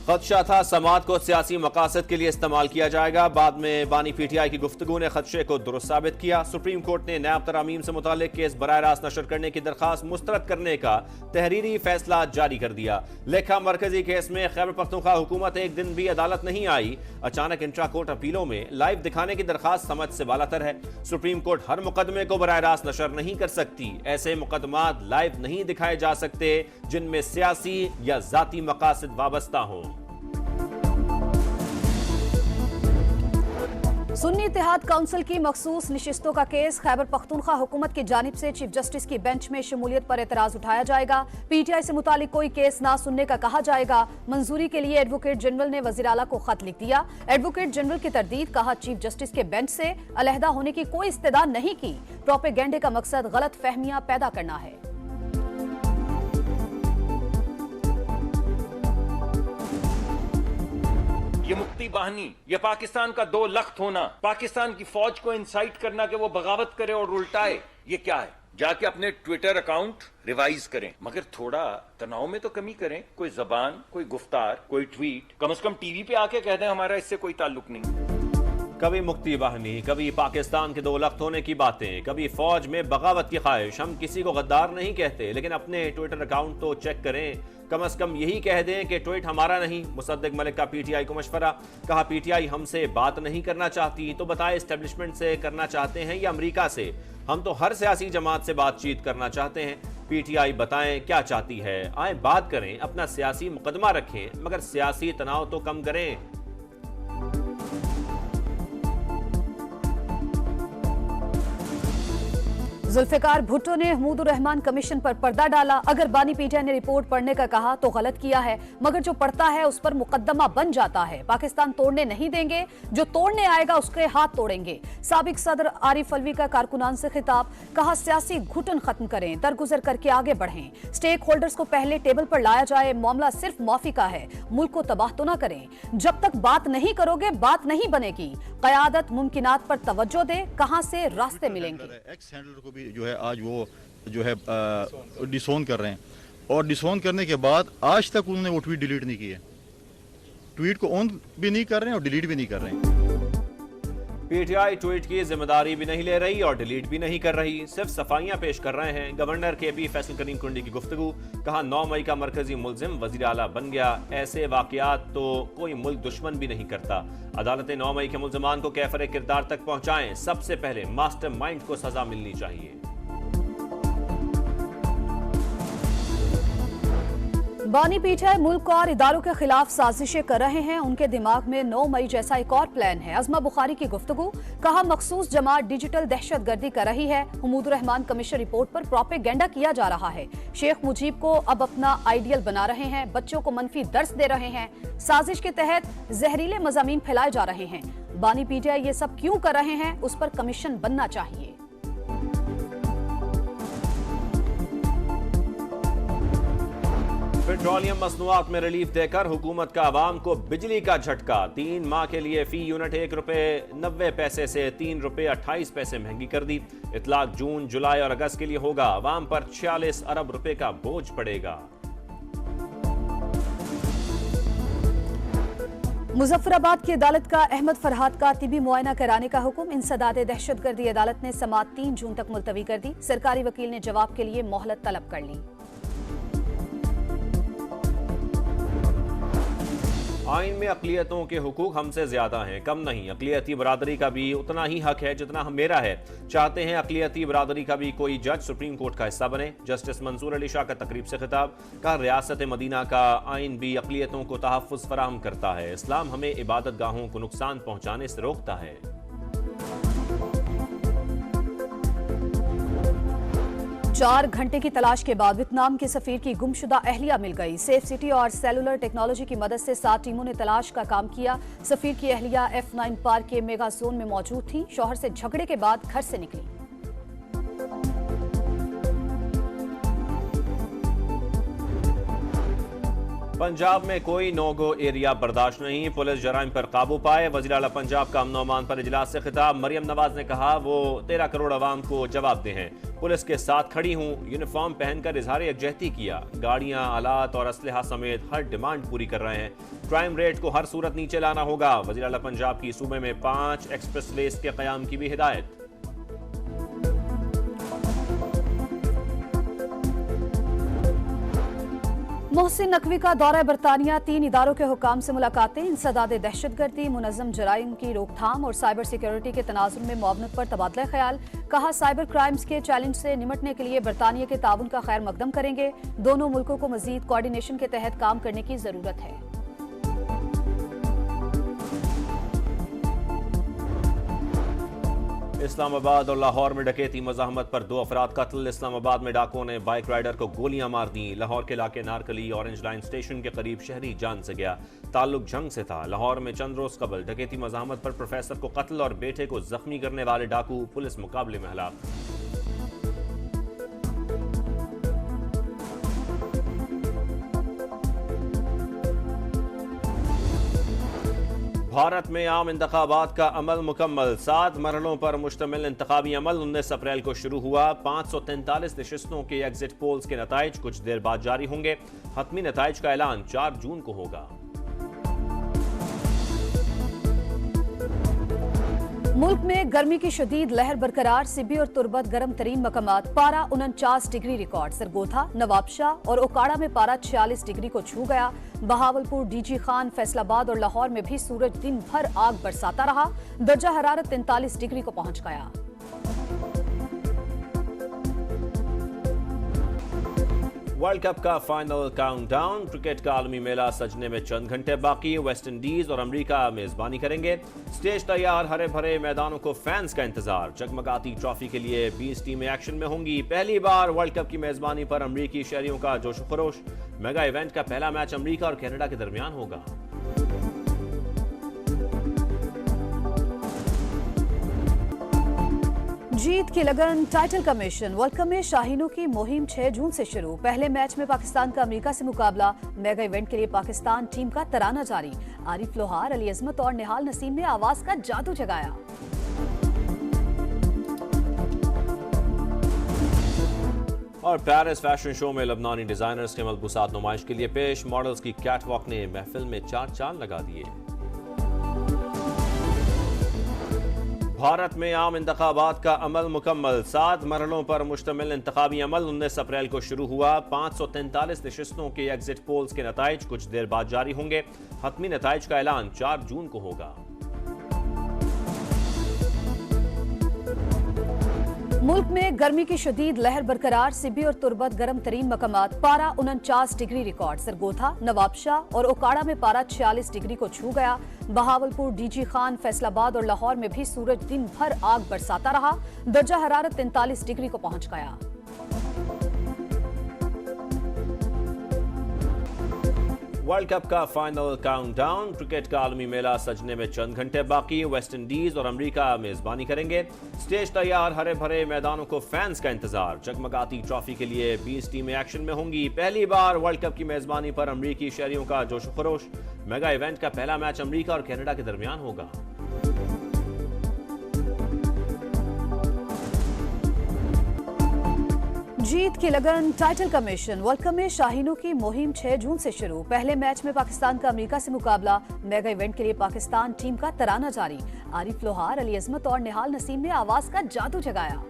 खदशा था समात को सियासी मकासद के लिए इस्तेमाल किया जाएगा। बाद में बानी पीटीआई की गुफ्तगू ने खदशे को दुरुस्त साबित किया। सुप्रीम कोर्ट ने नैब तरामीम से मुतालिक केस बराह रास्त नशर करने की दरखास्त मुस्तरद करने का तहरीरी फैसला जारी कर दिया। लेखा मरकजी केस में खैबर पख्तूनख्वा हुकूमत एक दिन भी अदालत नहीं आई। अचानक इंट्रा कोर्ट अपीलों में लाइव दिखाने की दरखास्त समझ से बालातर है। सुप्रीम कोर्ट हर मुकदमे को बराह रास्त नशर नहीं कर सकती। ऐसे मुकदमात लाइव नहीं दिखाए जा सकते जिनमें सियासी या जाती मकासद वाबस्ता हों। सुन्नी इत्तेहाद काउंसिल की मखसूस नशिस्तों का केस खैबर पख्तूनख्वा हुकूमत की जानिब से चीफ जस्टिस की बेंच में शमूलियत पर एतराज उठाया जाएगा। पीटीआई से मुतालिक कोई केस ना सुनने का कहा जाएगा। मंजूरी के लिए एडवोकेट जनरल ने वजीर आला को खत लिख दिया। एडवोकेट जनरल की तरदीद, कहा चीफ जस्टिस के बेंच से अलहदा होने की कोई इस्तदा नहीं की। प्रोपेगेंडे का मकसद गलत फहमियां पैदा करना है। ये मुक्ति बाहनी, ये पाकिस्तान का दो लख्त होना, पाकिस्तान की फौज को इंसाइट करना कि वो बगावत करे और उल्टाए, ये क्या है? जाके अपने ट्विटर अकाउंट रिवाइज करें, मगर थोड़ा तनाव में तो कमी करें। कोई जबान, कोई गुफ्तार, कोई ट्वीट, कम से कम टीवी पे आके कह दें हमारा इससे कोई ताल्लुक नहीं। कभी मुक्ति बाहनी, कभी पाकिस्तान के दो लख्त होने की बातें, कभी फौज में बगावत की ख्वाहिश। हम किसी को गद्दार नहीं कहते, लेकिन अपने ट्विटर अकाउंट तो चेक करें। कम से कम यही कह दें कि ट्वीट हमारा नहीं। मुसद्दिक मलिक का पीटीआई को मशवरा, कहा पीटीआई हमसे बात नहीं करना चाहती तो बताए एस्टेब्लिशमेंट से करना चाहते हैं या अमेरिका से। हम तो हर सियासी जमात से बातचीत करना चाहते हैं। पीटीआई बताएं क्या चाहती है, आए बात करें, अपना सियासी मुकदमा रखें, मगर सियासी तनाव तो कम करें। जुल्फिकार भुट्टो ने महमूदुर रहमान कमीशन पर पर्दा डाला। अगर बानी पीटीआई ने रिपोर्ट पढ़ने का कहा तो गलत किया है, मगर जो पढ़ता है उस पर मुकदमा बन जाता है। पाकिस्तान तोड़ने नहीं देंगे, जो तोड़ने आएगा उसके हाथ तोड़ेंगे। साबिक सदर आरिफ अलवी का कारकुनान से खिताब, कहा सियासी घुटन खत्म करें, दरगुजर करके आगे बढ़ें। स्टेक होल्डर्स को पहले टेबल पर लाया जाए। मामला सिर्फ माफी का है, मुल्क को तबाह तो न करें। जब तक बात नहीं करोगे बात नहीं बनेगी। कयादत मुमकिनात पर तवज्जो दे, कहां से रास्ते मिलेंगे। जो है आज वो जो है डिसोन कर रहे हैं, और डिसोन करने के बाद आज तक उन्होंने वो ट्वीट डिलीट नहीं किए। ट्वीट को ऑन भी नहीं कर रहे हैं और डिलीट भी नहीं कर रहे हैं। पीटीआई ट्वीट की जिम्मेदारी भी नहीं ले रही और डिलीट भी नहीं कर रही, सिर्फ सफाइयां पेश कर रहे हैं। गवर्नर केपी फैसल करीम कुंडी की गुफ्तगू, कहा 9 मई का मरकजी मुल्जिम वजीर आला बन गया। ऐसे वाकयात तो कोई मुल्क दुश्मन भी नहीं करता। अदालतें 9 मई के मुल्जिमान को कैफरे किरदार तक पहुंचाएं। सबसे पहले मास्टर माइंड को सजा मिलनी चाहिए। बानी पीटीआई मुल्क और इदारों के खिलाफ साजिशें कर रहे हैं। उनके दिमाग में 9 मई जैसा एक और प्लान है। अज़मा बुखारी की गुफ्तगू, कहा मखसूस जमात डिजिटल दहशतगर्दी कर रही है। महमूदुर रहमान कमीशन रिपोर्ट पर प्रोपेगेंडा किया जा रहा है। शेख मुजीब को अब अपना आइडियल बना रहे हैं। बच्चों को मनफी दर्स दे रहे हैं। साजिश के तहत जहरीले मज़ामीन फैलाए जा रहे हैं। बानी पीटीआई ये सब क्यों कर रहे हैं, उस पर कमीशन बनना चाहिए। पेट्रोलियम मसनूआत में रिलीफ देकर हुकूमत का आवाम को बिजली का झटका। 3 माह के लिए फी यूनिट 1 रुपए 90 पैसे से 3 रुपए 28 पैसे महंगी कर दी। इतलाक जून, जुलाई और अगस्त के लिए होगा। आवाम पर 46 अरब रुपए का बोझ पड़ेगा। मुजफ्फराबाद की अदालत का अहमद फरहाद का तिबी मुआयना कराने का हुक्म। इंसदाद दहशतगर्दी अदालत ने समाअत 3 जून तक मुलतवी कर दी। सरकारी वकील ने जवाब के लिए मोहलत तलब कर ली। आइन में अक़लियतों के हुकूक हमसे ज्यादा हैं, कम नहीं। अक़लियती बरादरी का भी उतना ही हक है जितना मेरा है। चाहते हैं अक़लियती बरादरी का भी कोई जज सुप्रीम कोर्ट का हिस्सा बने। जस्टिस मंसूर अली शाह का तकरीब से खिताब, कहा रियासत मदीना का आइन भी अक़लियतों को तहफ़्फ़ुज़ फराहम करता है। इस्लाम हमें इबादत गाहों को नुकसान पहुंचाने से रोकता है। 4 घंटे की तलाश के बाद वियतनाम के सफीर की गुमशुदा अहलिया मिल गई। सेफ सिटी और सेलुलर टेक्नोलॉजी की मदद से 7 टीमों ने तलाश का काम किया। सफीर की अहलिया F9 पार्क के मेगा जोन में मौजूद थी। शौहर से झगड़े के बाद घर से निकली। पंजाब में कोई नो गो एरिया बर्दाश्त नहीं, पुलिस जराइम पर काबू पाए। वज़ीर आला पंजाब का अमन अमान पर इजलास से खिताब। मरियम नवाज ने कहा वो 13 करोड़ अवाम को जवाब दे हैं, पुलिस के साथ खड़ी हूँ। यूनिफॉर्म पहनकर इजहार यकजहती किया। गाड़ियां, आलात और असलहा समेत हर डिमांड पूरी कर रहे हैं। क्राइम रेट को हर सूरत नीचे लाना होगा। वज़ीर आला पंजाब की सूबे में 5 एक्सप्रेस वेज के क़याम की भी हिदायत। मोहसिन नकवी का दौरा बरतानिया, 3 इदारों के हुकाम से मुलाकातें। इंसदाद दहशतगर्दी, मुनज़्ज़म जराइम की रोकथाम और साइबर सिक्योरिटी के तनाजुर में मुआवनत पर तबादला ख्याल। कहा साइबर क्राइम्स के चैलेंज से निमटने के लिए बरतानिया के ताउन का खैर मकदम करेंगे। दोनों मुल्कों को मजीद कोऑर्डिनेशन के तहत काम करने की जरूरत है। इस्लामाबाद और लाहौर में डकैती मज़ाहमत पर 2 अफराद कत्ल। इस्लामाबाद में डाकुओं ने बाइक राइडर को गोलियां मार दी। लाहौर के इलाके नारकली ऑरेंज लाइन स्टेशन के करीब शहरी जान से गया। ताल्लुक जंग से था। लाहौर में चंद रोज कबल डकैती मज़ाहमत पर प्रोफेसर को कत्ल और बेटे को जख्मी करने वाले डाकू पुलिस मुकाबले में हलाक। भारत में आम इंतखाबात का अमल मुकम्मल। 7 मरहलों पर मुश्तमिल इंतखाबी अमल 19 अप्रैल को शुरू हुआ। 543 नशिस्तों के एग्जिट पोल्स के नताइज कुछ देर बाद जारी होंगे। हतमी नताइज का ऐलान 4 जून को होगा। मुल्क में गर्मी की शदीद लहर बरकरार। सिबी और तुरबत गर्म तरीन मकामात। पारा 49 डिग्री रिकॉर्ड। सरगोधा, नवाबशाह और ओकाड़ा में पारा 46 डिग्री को छू गया। बहावलपुर, डीजी खान, फैसलाबाद और लाहौर में भी सूरज दिन भर आग बरसाता रहा। दर्जा हरारत 43 डिग्री को पहुंच गया। वर्ल्ड कप का फाइनल काउंटडाउन। क्रिकेट का आलमी मेला सजने में चंद घंटे बाकी। वेस्ट इंडीज और अमेरिका मेजबानी करेंगे। स्टेज तैयार, हरे भरे मैदानों को फैंस का इंतजार। जगमगाती ट्रॉफी के लिए 20 टीमें एक्शन में होंगी। पहली बार वर्ल्ड कप की मेजबानी पर अमेरिकी शहरियों का जोश खरोश। मेगा इवेंट का पहला मैच अमेरिका और कनाडा के दरमियान होगा। जीत की लगन, टाइटल का मिशन। वर्ल्ड कप में शाहीनों की मुहिम 6 जून से शुरू। पहले मैच में पाकिस्तान का अमेरिका से मुकाबला। मेगा इवेंट के लिए पाकिस्तान टीम का तराना जारी। आरिफ लोहार, अली अजमत और निहाल नसीम ने आवाज का जादू जगाया। और पेरिस फैशन शो में लबनानी डिजाइनर्स के मलबूसात नुमाइश के लिए पेश। मॉडल्स की कैटवॉक ने महफिल में 4 चांद लगा दिए। भारत में आम इंतखाबात का अमल मुकम्मल। 7 मरहलों पर मुश्तमिल इंतखाबी अमल 19 अप्रैल को शुरू हुआ। 543 नशिस्तों के एग्जिट पोल्स के नताइज कुछ देर बाद जारी होंगे। हतमी नताइज का ऐलान 4 जून को होगा। मुल्क में गर्मी की शदीद लहर बरकरार। सिबी और तुरबत गर्म तरीन मकामात। पारा 49 डिग्री रिकॉर्ड। सरगोधा, नवाबशाह और ओकाड़ा में पारा 46 डिग्री को छू गया। बहावलपुर, डीजी खान, फैसलाबाद और लाहौर में भी सूरज दिन भर आग बरसाता रहा। दर्जा हरारत 43 डिग्री को पहुंच गया। वर्ल्ड कप का फाइनल काउंटडाउन। क्रिकेट का आलमी मेला सजने में चंद घंटे बाकी। वेस्ट इंडीज और अमेरिका मेजबानी करेंगे। स्टेज तैयार, हरे भरे मैदानों को फैंस का इंतजार। जगमगाती ट्रॉफी के लिए 20 टीमें एक्शन में होंगी। पहली बार वर्ल्ड कप की मेजबानी पर अमेरिकी शहरियों का जोश खरोश। मेगा इवेंट का पहला मैच अमेरिका और कनाडा के दरमियान होगा। जीत की लगन, टाइटल का मिशन। वर्ल्ड कप में शाहीनों की मुहिम 6 जून से शुरू। पहले मैच में पाकिस्तान का अमेरिका से मुकाबला। मेगा इवेंट के लिए पाकिस्तान टीम का तराना जारी। आरिफ लोहार, अली अजमत और निहाल नसीम ने आवाज का जादू जगाया।